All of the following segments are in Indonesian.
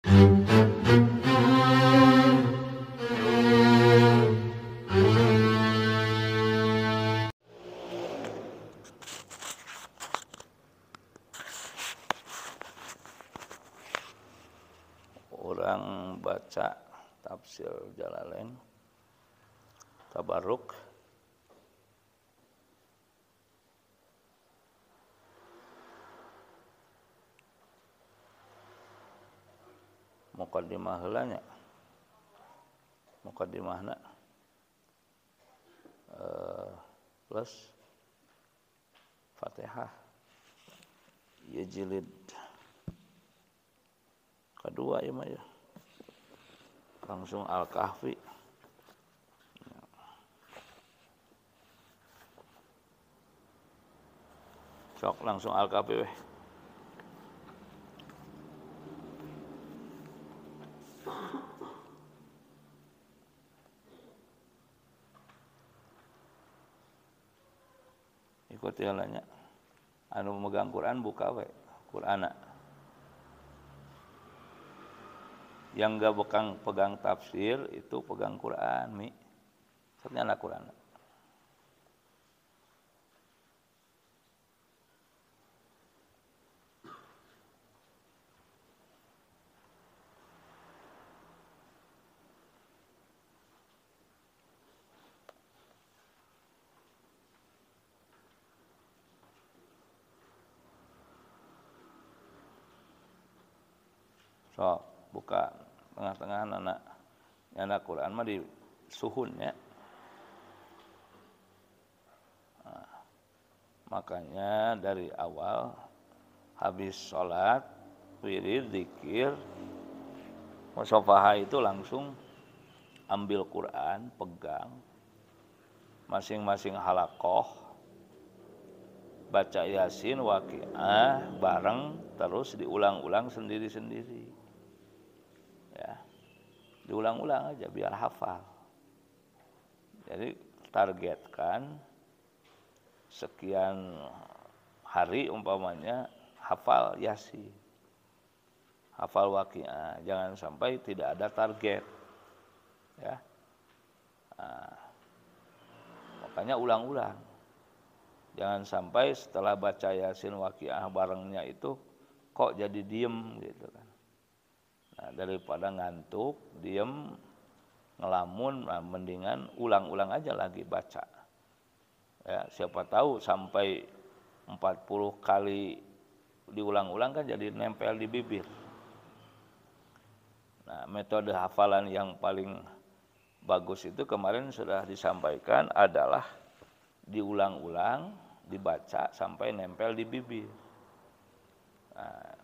Orang baca tafsir Jalalain tabarruk muqaddimah heula nya muqaddimahna plus Fatihah ya jilid kedua ya mah ya langsung Al-Kahfi sok langsung Al-Kahfi weh ikuti halanya anu megang Quran buka we Qur'ana yang enggak pegang tafsir itu pegang Quran mi ternyata Quran so buka tengah-tengah anak Quran mah di suhun ya. Nah, makanya dari awal habis sholat wirid zikir musafahah itu langsung ambil Quran pegang masing-masing halaqah baca Yasin Waqiah bareng terus diulang-ulang sendiri-sendiri. Ya, diulang-ulang aja biar hafal. Jadi targetkan sekian hari umpamanya hafal Yasin, hafal Waqiah, jangan sampai tidak ada target. Ya, nah, makanya ulang-ulang. Jangan sampai setelah baca Yasin Waqiah barengnya itu kok jadi diem gitu kan. Nah, daripada ngantuk, diem, ngelamun, nah, mendingan ulang-ulang aja lagi baca. Ya, siapa tahu sampai 40 kali diulang-ulang kan jadi nempel di bibir. Nah, metode hafalan yang paling bagus itu kemarin sudah disampaikan adalah diulang-ulang, dibaca sampai nempel di bibir. Nah,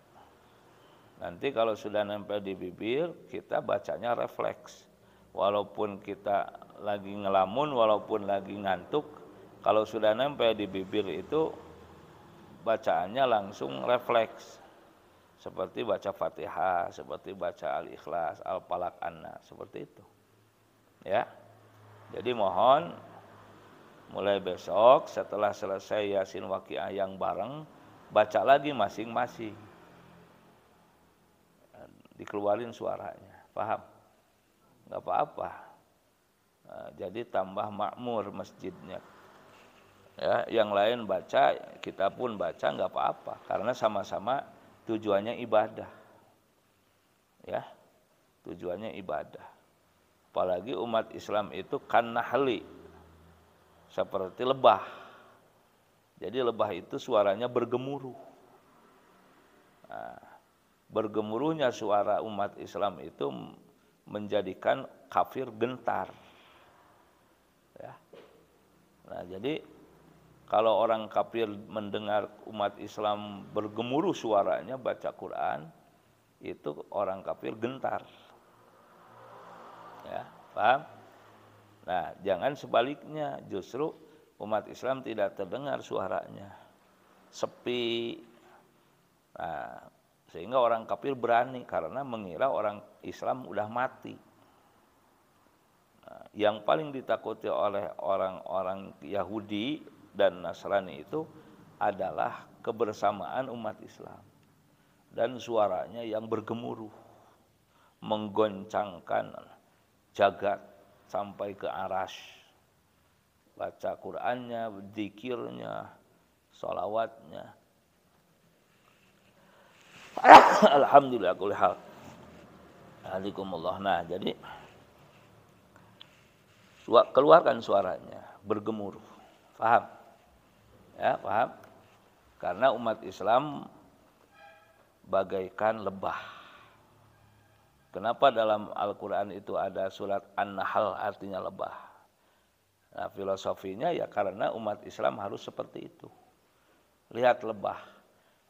nanti kalau sudah nempel di bibir, kita bacanya refleks. Walaupun kita lagi ngelamun, walaupun lagi ngantuk, kalau sudah nempel di bibir itu bacaannya langsung refleks. Seperti baca Fatihah, seperti baca Al-Ikhlas, Al-Falaq, An-Nas, seperti itu. Ya. Jadi mohon mulai besok setelah selesai Yasin Waqiah yang bareng, baca lagi masing-masing. Dikeluarin suaranya, paham? Enggak apa-apa. Nah, jadi tambah makmur masjidnya. Ya, yang lain baca, kita pun baca enggak apa-apa karena sama-sama tujuannya ibadah. Ya. Tujuannya ibadah. Apalagi umat Islam itu kan nahli. Seperti lebah. Jadi lebah itu suaranya bergemuruh. Nah, bergemuruhnya suara umat Islam itu menjadikan kafir gentar. Ya. Nah, jadi kalau orang kafir mendengar umat Islam bergemuruh suaranya baca Quran, itu orang kafir gentar. Ya, paham? Nah, jangan sebaliknya, justru umat Islam tidak terdengar suaranya. Sepi. Nah, sehingga orang kafir berani karena mengira orang Islam udah mati. Nah, yang paling ditakuti oleh orang-orang Yahudi dan Nasrani itu adalah kebersamaan umat Islam dan suaranya yang bergemuruh. menggoncangkan jagat sampai ke arasy. Baca Qur'annya, zikirnya, sholawatnya. Alhamdulillah kulli hal. Alaikumullah. Nah, jadi keluarkan suaranya, bergemuruh. Paham? Ya, paham? Karena umat Islam bagaikan lebah. Kenapa dalam Al-Quran itu ada surat An-Nahl artinya lebah? Nah, filosofinya ya karena umat Islam harus seperti itu. Lihat lebah.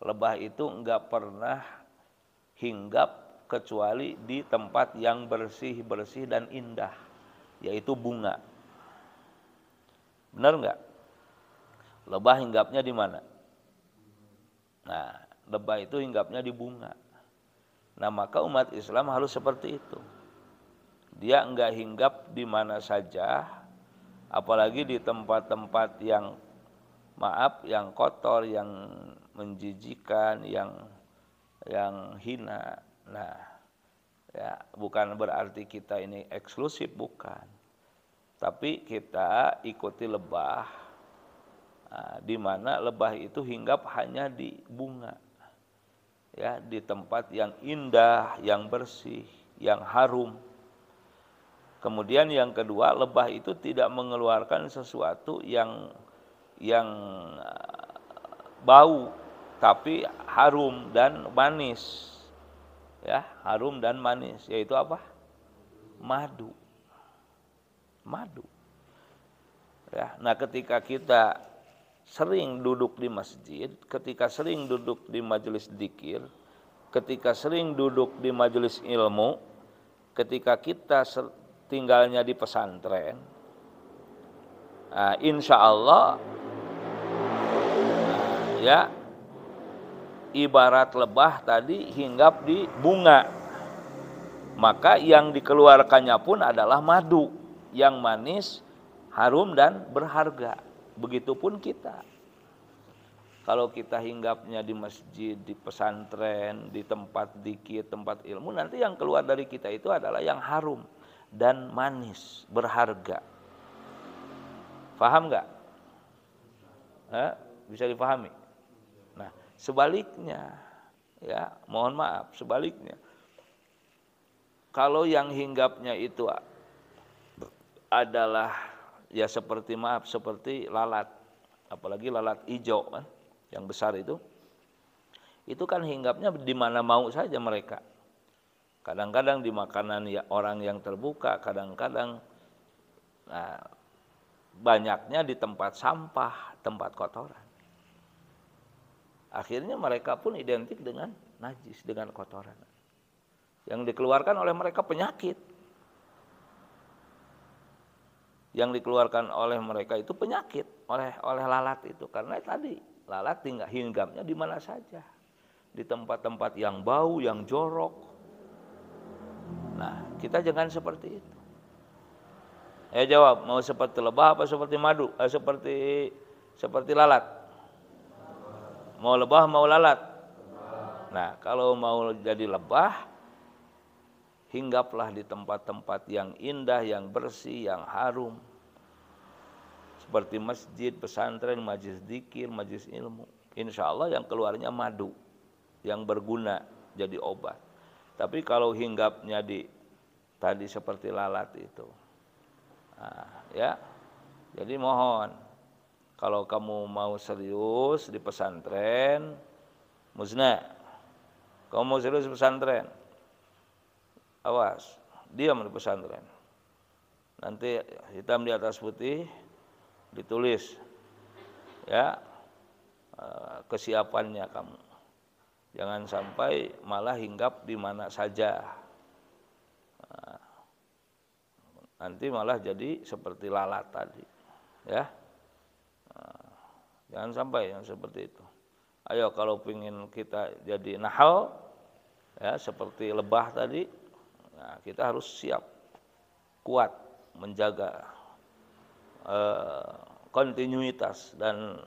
Lebah itu enggak pernah hinggap kecuali di tempat yang bersih-bersih dan indah, yaitu bunga. Benar enggak? Lebah hinggapnya di mana? Nah, lebah itu hinggapnya di bunga. Nah, maka umat Islam harus seperti itu. Dia enggak hinggap di mana saja, apalagi di tempat-tempat yang yang kotor, yang menjijikan, yang hina. Nah, ya bukan berarti kita ini eksklusif, bukan. Tapi kita ikuti lebah, di mana lebah itu hinggap hanya di bunga, ya, di tempat yang indah, yang bersih, yang harum. Kemudian yang kedua, lebah itu tidak mengeluarkan sesuatu yang bau, tapi harum dan manis. Ya, harum dan manis, yaitu apa? Madu. Madu. Ya, nah ketika kita sering duduk di masjid, ketika sering duduk di majelis dzikir, ketika sering duduk di majelis ilmu, ketika kita tinggalnya di pesantren, insya Allah ya ibarat lebah tadi hinggap di bunga, maka yang dikeluarkannya pun adalah madu yang manis, harum dan berharga. Begitupun kita. Kalau kita hinggapnya di masjid, di pesantren, di tempat dzikir, tempat ilmu, nanti yang keluar dari kita itu adalah yang harum dan manis, berharga. Paham nggak? Bisa dipahami? Nah, sebaliknya, ya, mohon maaf, sebaliknya. Kalau yang hinggapnya itu adalah ya seperti lalat, apalagi lalat hijau kan, yang besar itu kan hinggapnya di mana mau saja mereka. Kadang-kadang di makanan ya orang yang terbuka, kadang-kadang banyaknya di tempat sampah, tempat kotoran. Akhirnya mereka pun identik dengan najis, dengan kotoran. Yang dikeluarkan oleh mereka penyakit. Yang dikeluarkan oleh mereka itu penyakit oleh lalat itu, karena tadi lalat tinggal hinggapnya di mana saja, di tempat-tempat yang bau, yang jorok. Nah, kita jangan seperti itu. Jawab, mau seperti lebah apa seperti madu? Seperti lalat. Mau lebah mau lalat? Nah, kalau mau jadi lebah, hinggaplah di tempat-tempat yang indah, yang bersih, yang harum. Seperti masjid, pesantren, majelis dzikir, majelis ilmu. Insya Allah yang keluarnya madu, yang berguna, jadi obat. Tapi kalau hinggapnya tadi seperti lalat itu, ya, jadi mohon, kalau kamu mau serius di pesantren, Musna, kamu mau serius di pesantren, awas, diam di pesantren. Nanti hitam di atas putih ditulis, ya, kesiapannya kamu. Jangan sampai malah hinggap di mana saja. Nanti malah jadi seperti lalat tadi, ya. Jangan sampai yang seperti itu. Ayo kalau ingin kita jadi nahal, ya, seperti lebah tadi, nah, kita harus siap, kuat menjaga kontinuitas dan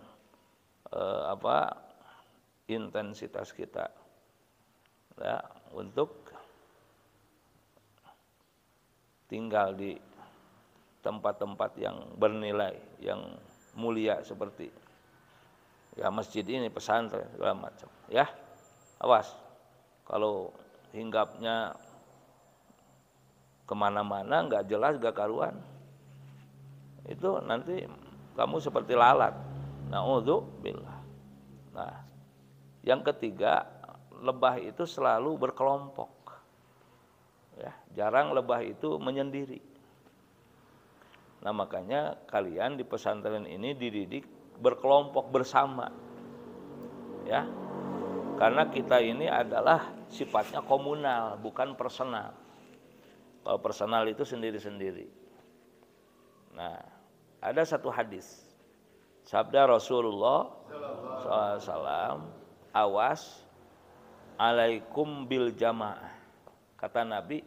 intensitas kita, ya, untuk tinggal di tempat-tempat yang bernilai, yang mulia seperti ya masjid ini, pesantren segala macam. Ya, awas kalau hinggapnya kemana-mana nggak jelas, nggak karuan, itu nanti kamu seperti lalat. Na'udzubillah. Nah, yang ketiga, lebah itu selalu berkelompok. Ya, jarang lebah itu menyendiri. Nah, makanya kalian di pesantren ini dididik berkelompok bersama. Ya. Karena kita ini adalah sifatnya komunal, bukan personal. Kalau personal itu sendiri-sendiri. Nah, ada satu hadis. Sabda Rasulullah SAW, awas alaikum bil jamaah. Kata Nabi,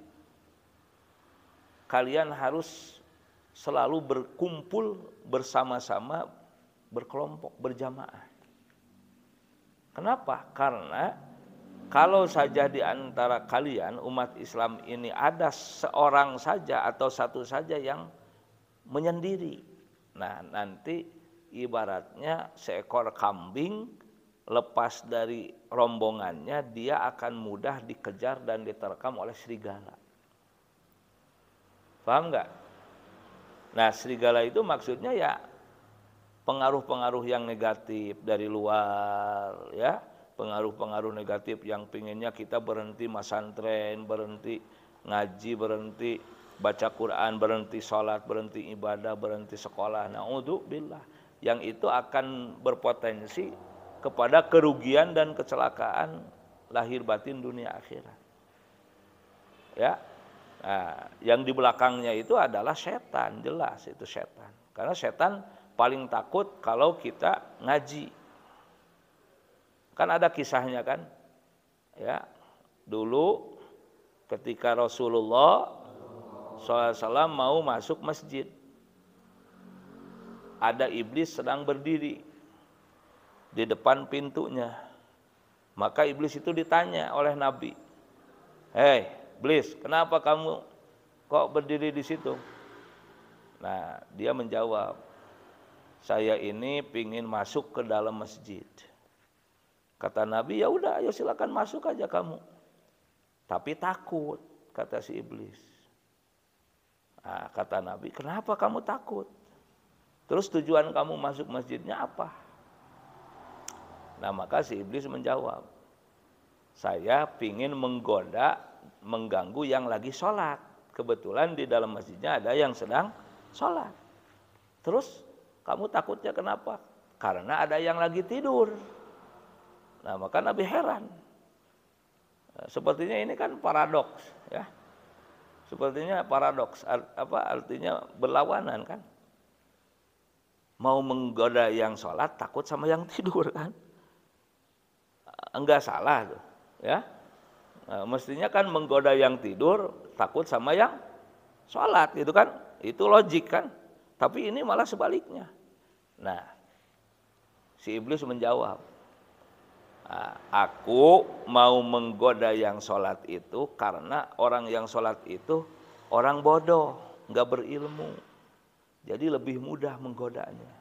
kalian harus selalu berkumpul bersama-sama, berkelompok, berjamaah. Kenapa? Karena kalau saja di antara kalian umat Islam ini ada seorang saja atau satu saja yang menyendiri, nah nanti ibaratnya seekor kambing lepas dari rombongannya, dia akan mudah dikejar dan diterkam oleh serigala. Paham nggak? Nah, serigala itu maksudnya ya pengaruh-pengaruh yang negatif dari luar, ya, pengaruh-pengaruh negatif yang pinginnya kita berhenti masantren, berhenti ngaji, berhenti baca Quran, berhenti sholat, berhenti ibadah, berhenti sekolah. Na'udzubillah. Yang itu akan berpotensi kepada kerugian dan kecelakaan lahir batin dunia akhirat. Ya. Nah, yang di belakangnya itu adalah setan, jelas itu setan. Karena setan paling takut kalau kita ngaji. Kan ada kisahnya kan? Ya. Dulu ketika Rasulullah SAW mau masuk masjid, ada iblis sedang berdiri di depan pintunya. Maka iblis itu ditanya oleh Nabi, "Hei, iblis, kenapa kamu kok berdiri di situ?" Nah, dia menjawab, "Saya ini pingin masuk ke dalam masjid." Kata Nabi, "Ya udah, ayo silakan masuk aja kamu." Tapi takut, kata si iblis. Nah, kata Nabi, "Kenapa kamu takut? Terus tujuan kamu masuk masjidnya apa?" Nah, maka si iblis menjawab, "Saya pingin menggoda, mengganggu yang lagi sholat. Kebetulan di dalam masjidnya ada yang sedang sholat. Terus kamu takutnya kenapa?" "Karena ada yang lagi tidur." Nah, maka Nabi heran. Sepertinya ini kan paradoks, ya. Sepertinya paradoks, artinya berlawanan kan? Mau menggoda yang sholat, takut sama yang tidur kan? Enggak salah tuh, ya. Nah, mestinya kan menggoda yang tidur, takut sama yang sholat, gitu kan? Itu logik kan? Tapi ini malah sebaliknya. Nah, si iblis menjawab, "Aku mau menggoda yang sholat itu karena orang yang sholat itu orang bodoh, nggak berilmu. Jadi lebih mudah menggodanya,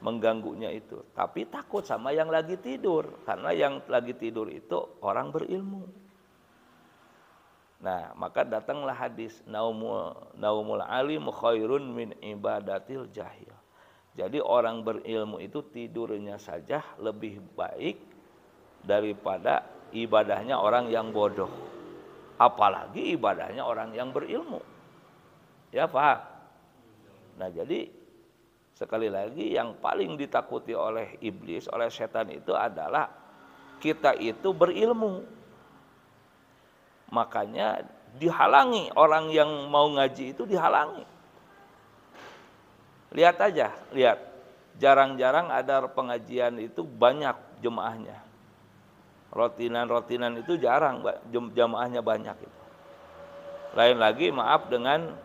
mengganggunya itu. Tapi takut sama yang lagi tidur, karena yang lagi tidur itu orang berilmu." Nah, maka datanglah hadis, naumul alim khairun min ibadatil jahil. Jadi orang berilmu itu tidurnya saja lebih baik daripada ibadahnya orang yang bodoh. Apalagi ibadahnya orang yang berilmu. Ya, paham? Nah, jadi sekali lagi yang paling ditakuti oleh iblis, oleh setan itu adalah kita itu berilmu. Makanya dihalangi, orang yang mau ngaji itu dihalangi. Lihat aja, lihat. Jarang-jarang ada pengajian itu banyak jemaahnya. Rotinan-rotinan itu jarang, jemaahnya banyak itu. Lain lagi maaf dengan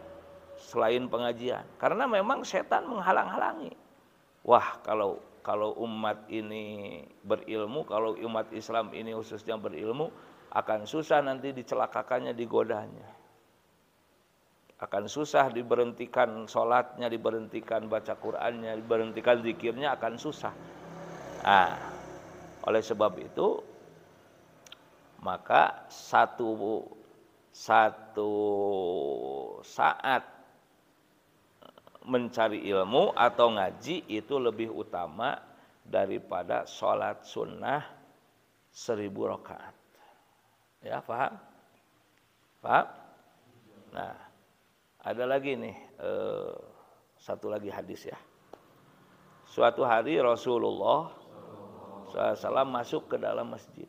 selain pengajian. Karena memang setan menghalang-halangi. Wah, kalau umat ini berilmu, kalau umat Islam ini khususnya berilmu, akan susah nanti dicelakakannya, digodanya. Akan susah diberhentikan sholatnya, diberhentikan baca Qur'annya, diberhentikan zikirnya, akan susah. Nah, oleh sebab itu maka satu saat mencari ilmu atau ngaji itu lebih utama daripada sholat sunnah 1000 rakaat. Ya, paham? Paham? Nah, ada lagi nih, satu lagi hadis ya. Suatu hari Rasulullah SAW masuk ke dalam masjid.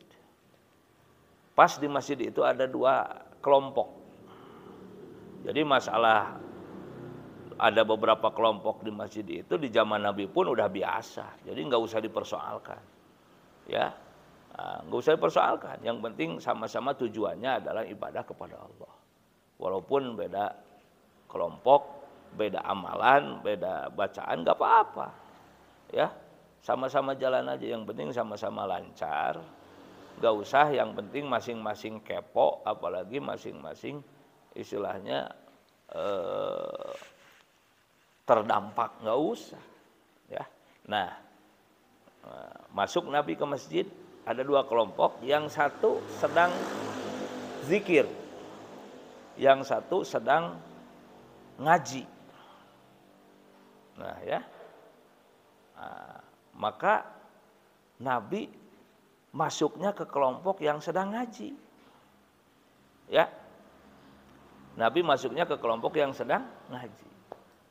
Pas di masjid itu ada 2 kelompok. Jadi masalah ada beberapa kelompok di masjid itu di zaman Nabi pun udah biasa. Jadi nggak usah dipersoalkan. Ya, nggak usah dipersoalkan. Yang penting sama-sama tujuannya adalah ibadah kepada Allah. Walaupun beda kelompok, beda amalan, beda bacaan, nggak apa-apa. Ya, sama-sama jalan aja. Yang penting sama-sama lancar. Nggak usah, yang penting masing-masing kepo, apalagi masing-masing istilahnya terdampak, nggak usah. Ya, nah, masuk Nabi ke masjid, ada 2 kelompok, yang satu sedang zikir, yang satu sedang ngaji. Nah ya, maka Nabi masuknya ke kelompok yang sedang ngaji. Ya, Nabi masuknya ke kelompok yang sedang ngaji.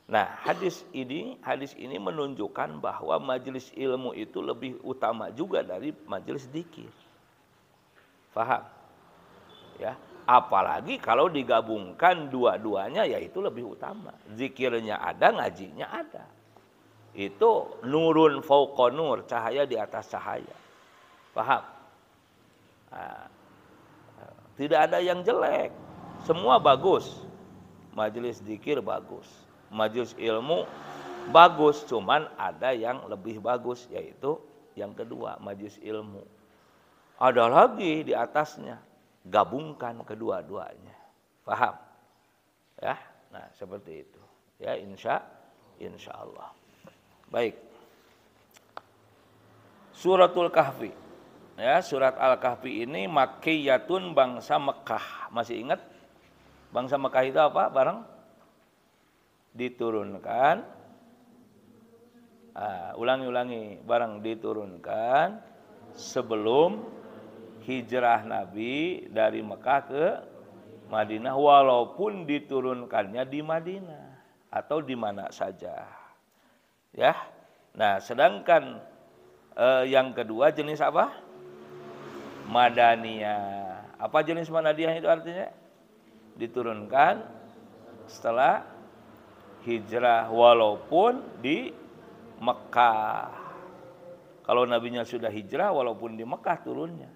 Nah, hadis ini menunjukkan bahwa majelis ilmu itu lebih utama juga dari majelis dzikir. Paham? Ya, apalagi kalau digabungkan dua-duanya, ya itu lebih utama. Zikirnya ada, ngajinya ada. Itu nurun fauqa nur, cahaya di atas cahaya. Paham? Nah, tidak ada yang jelek, semua bagus. Majelis zikir bagus, majelis ilmu bagus, cuman ada yang lebih bagus, yaitu yang kedua, majelis ilmu. Ada lagi di atasnya, gabungkan kedua-duanya. Paham? Ya, nah seperti itu. Ya, insya Allah. Baik. Suratul Kahfi. Ya, surat Al-Kahfi ini makkiyatun, bangsa Mekah. Masih ingat? Bangsa Mekah itu apa? Bareng diturunkan. Ulangi. Bareng diturunkan sebelum hijrah Nabi dari Mekah ke Madinah, walaupun diturunkannya di Madinah atau di mana saja. Ya. Nah, sedangkan yang kedua jenis apa? Madaniyah. Apa jenis Madaniyah itu artinya? Diturunkan setelah hijrah walaupun di Mekah. Kalau nabinya sudah hijrah walaupun di Mekah turunnya.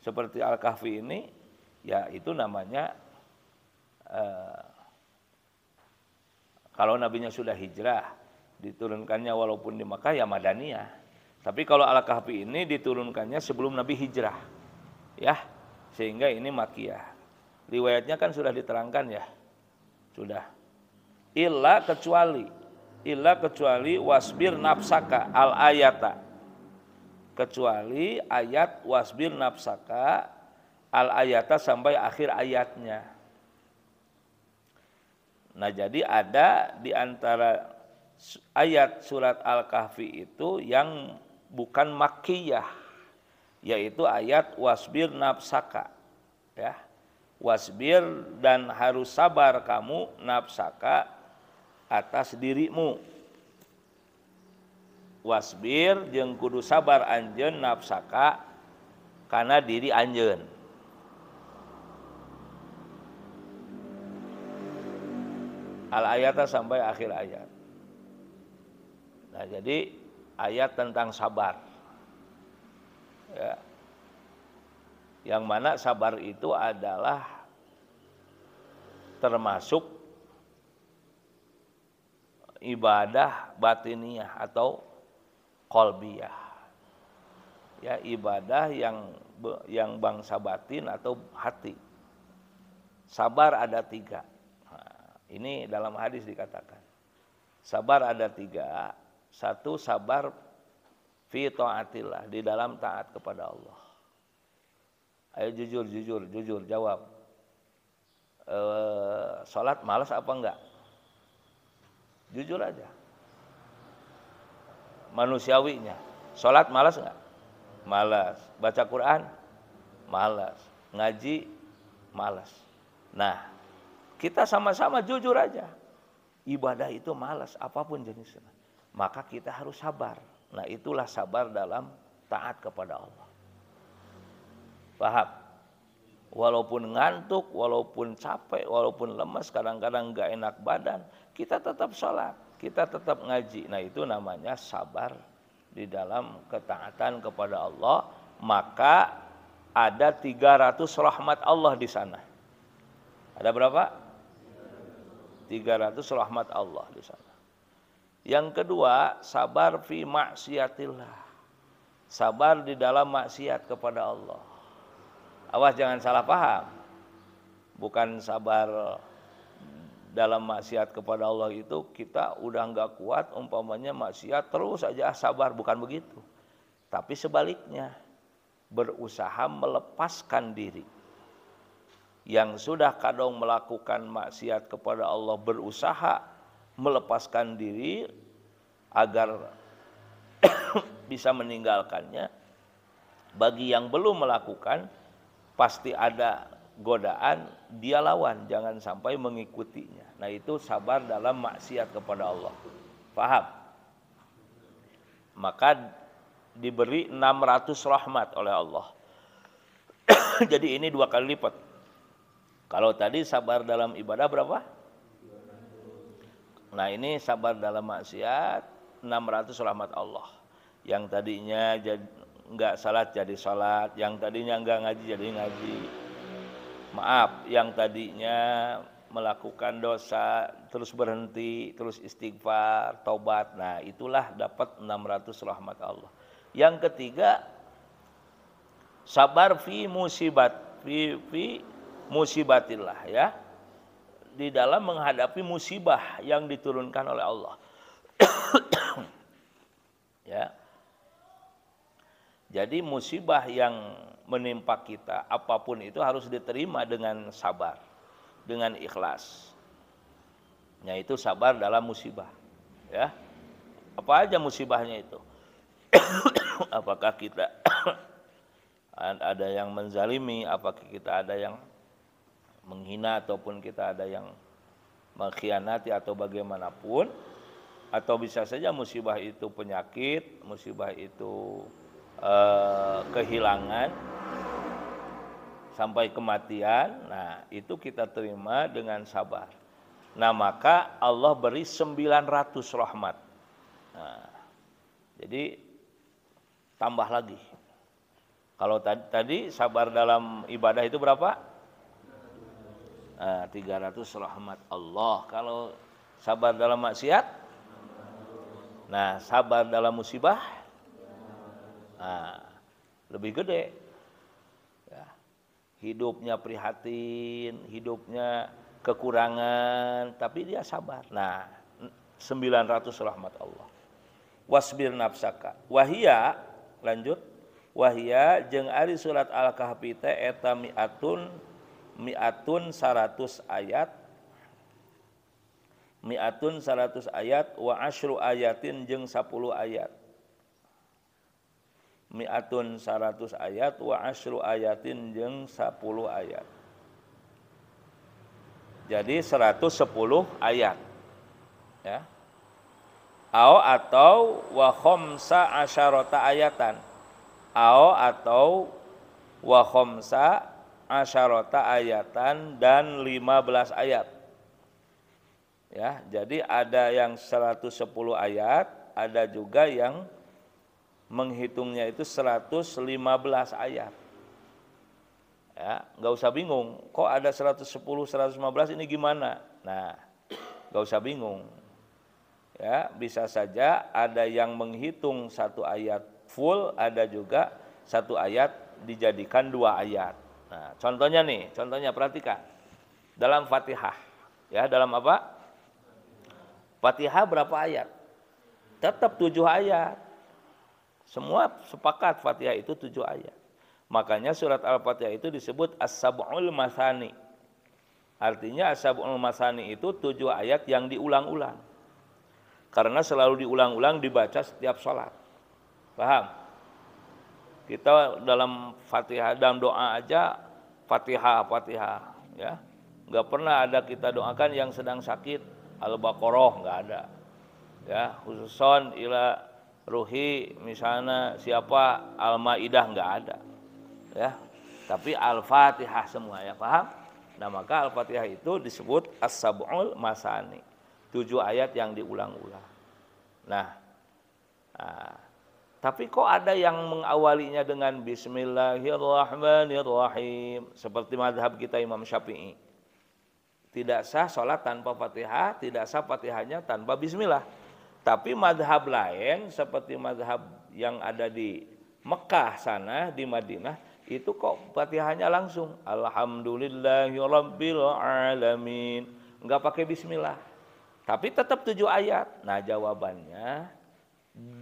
Seperti Al-Kahfi ini, ya itu namanya kalau nabinya sudah hijrah diturunkannya walaupun di Mekah, ya Madaniyah. Tapi kalau Al-Kahfi ini diturunkannya sebelum Nabi hijrah. Ya, sehingga ini Makkiyah. Riwayatnya kan sudah diterangkan ya. Sudah. Illa kecuali wasbir nafsaka al-ayata. Kecuali ayat wasbir nafsaka al-ayata sampai akhir ayatnya. Nah, jadi ada di antara ayat surat Al-Kahfi itu yang bukan makkiyah, yaitu ayat wasbir nafsaka. Ya. Wasbir, dan harus sabar kamu nafsaka atas dirimu. Wasbir jeung kudu sabar anjeun nafsaka kana diri anjeun. Al-ayata sampai akhir ayat. Nah, jadi ayat tentang sabar. Ya. Yang mana sabar itu adalah termasuk ibadah batiniyah atau qalbiyah. Ya, ibadah yang bangsa batin atau hati. Sabar ada 3. Nah, Ini dalam hadis dikatakan. Sabar ada 3. 1 sabar fi taatillah, di dalam taat kepada Allah. Ayo jujur jawab. Sholat malas apa enggak? Jujur aja. Manusiawinya. Sholat malas enggak? Malas. Baca Quran? Malas. Ngaji? Malas. Nah, kita sama-sama jujur aja. Ibadah itu malas apapun jenisnya. Maka kita harus sabar. Nah, itulah sabar dalam taat kepada Allah. Paham? Walaupun ngantuk, walaupun capek, walaupun lemas, kadang-kadang gak enak badan, kita tetap sholat, kita tetap ngaji. Nah, itu namanya sabar di dalam ketaatan kepada Allah. Maka ada 300 rahmat Allah di sana. Ada berapa? 300 rahmat Allah di sana. Yang kedua, sabar fi maksiatillah. Sabar di dalam maksiat kepada Allah. Awas jangan salah paham. Bukan sabar dalam maksiat kepada Allah itu kita udah enggak kuat, umpamanya maksiat terus aja sabar, bukan begitu. Tapi sebaliknya, berusaha melepaskan diri. Yang sudah kadang melakukan maksiat kepada Allah berusaha melepaskan diri agar bisa meninggalkannya. Bagi yang belum melakukan, pasti ada godaan, dia lawan, jangan sampai mengikutinya. Nah, itu sabar dalam maksiat kepada Allah. Paham? Maka diberi 600 rahmat oleh Allah. Jadi ini 2 kali lipat. Kalau tadi sabar dalam ibadah berapa? Nah, ini sabar dalam maksiat 600 rahmat Allah. Yang tadinya enggak salat jadi salat, yang tadinya enggak ngaji jadi ngaji. Maaf, yang tadinya melakukan dosa terus berhenti, terus istighfar, taubat. Nah, itulah dapat 600 rahmat Allah. Yang ketiga, sabar fi musibatillah, ya. Di dalam menghadapi musibah yang diturunkan oleh Allah. Ya. Jadi musibah yang menimpa kita, apapun itu harus diterima dengan sabar, dengan ikhlas. Ya, itu sabar dalam musibah, ya. Apa aja musibahnya itu? Apakah kita ada yang menzalimi, apakah kita ada yang menghina, ataupun kita ada yang mengkhianati atau bagaimanapun, atau bisa saja musibah itu penyakit, musibah itu kehilangan sampai kematian. Nah, itu kita terima dengan sabar. Nah, maka Allah beri 900 rahmat. Nah, jadi tambah lagi. Kalau tadi sabar dalam ibadah itu berapa? 300 rahmat Allah. Kalau sabar dalam maksiat, nah sabar dalam musibah, lebih gede. Ya. Hidupnya prihatin, hidupnya kekurangan, tapi dia sabar. Nah, 900 rahmat Allah. Wasbir nafsaka. Wahia, lanjut. Wahia jeung ari surat Al-Kahfi teh eta mi'atun 100 ayat. Mi'atun 100 ayat wa asyru ayatin jeung 10 ayat. Mi'atun 100 ayat wa asyru ayatin jeung 10 ayat. Jadi 110 ayat. Ya. Atau wa khamsa asyarata ayatan. Atau wa khamsa asyarata ayatan dan 15 ayat. Ya, jadi ada yang 110 ayat, ada juga yang menghitungnya itu 115 ayat. Ya, enggak usah bingung, kok ada 110, 115 ini gimana? Nah, enggak usah bingung. Ya, bisa saja ada yang menghitung 1 ayat full, ada juga 1 ayat dijadikan 2 ayat. Nah, contohnya perhatikan. Dalam Fatihah. Ya, dalam apa? Fatihah berapa ayat? Tetap 7 ayat. Semua sepakat Fatihah itu 7 ayat. Makanya surat Al-Fatihah itu disebut As-Sab'ul Masani. Artinya As-Sab'ul Masani itu 7 ayat yang diulang-ulang. Karena selalu diulang-ulang dibaca setiap sholat. Paham? Kita dalam Fatihah, dalam doa aja Fatihah, ya. Enggak pernah ada kita doakan yang sedang sakit Al-Baqarah, enggak ada. Ya, khususon ila ruhi misalnya siapa Al-Maidah enggak ada. Ya. Tapi Al-Fatihah semua, ya, paham? Nah, maka Al-Fatihah itu disebut As-Sab'ul Masani. 7 ayat yang diulang-ulang. Nah, tapi kok ada yang mengawalinya dengan Bismillahirrahmanirrahim seperti mazhab kita Imam Syafi'i. Tidak sah sholat tanpa Fatihah, tidak sah Fatihahnya tanpa Bismillah. Tapi mazhab lain seperti mazhab yang ada di Mekah sana, di Madinah, itu kok Fatihahnya langsung Alhamdulillahirabbil alamin, enggak pakai Bismillah. Tapi tetap 7 ayat. Nah, jawabannya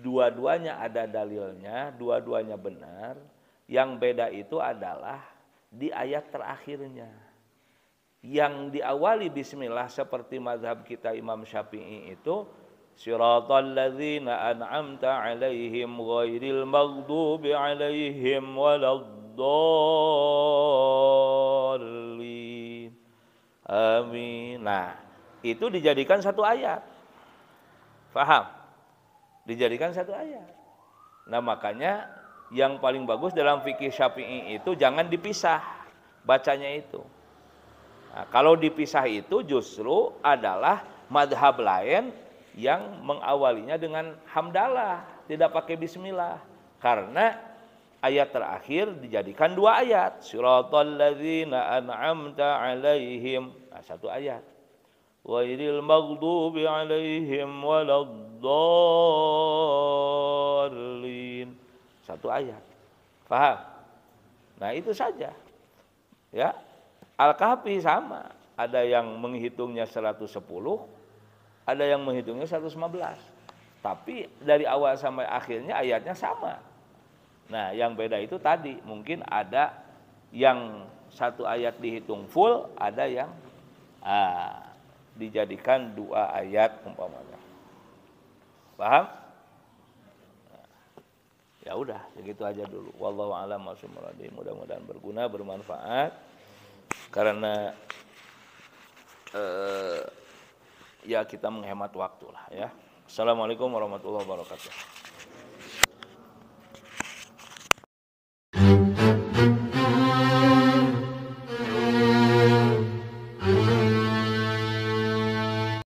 dua-duanya ada dalilnya, dua-duanya benar. Yang beda itu adalah di ayat terakhirnya. Yang diawali bismillah seperti mazhab kita Imam Syafi'i itu siratal ladzina an'amta 'alaihim ghairil maghdubi 'alaihim waladdallin. Amin. Nah, itu dijadikan satu ayat. Paham? Dijadikan satu ayat. Nah, makanya yang paling bagus dalam fikih Syafi'i itu jangan dipisah bacanya itu. Nah, kalau dipisah itu justru adalah madhab lain yang mengawalinya dengan hamdalah, tidak pakai bismillah. Karena ayat terakhir dijadikan 2 ayat. Siratal ladzina an'amta 'alaihim. Nah, 1 ayat. Ghairil maghdubi 'alaihim waladdallin. 1 ayat. Paham? Nah, itu saja. Ya. Al-Kahfi sama, ada yang menghitungnya 110, ada yang menghitungnya 115. Tapi dari awal sampai akhirnya ayatnya sama. Nah, yang beda itu tadi, mungkin ada yang 1 ayat dihitung full, ada yang dijadikan 2 ayat umpamanya. Paham? Ya udah, segitu aja dulu. Wallahu a'lam bishawab. Mudah-mudahan berguna, bermanfaat. Karena ya kita menghemat waktu lah, ya. Assalamualaikum warahmatullahi wabarakatuh.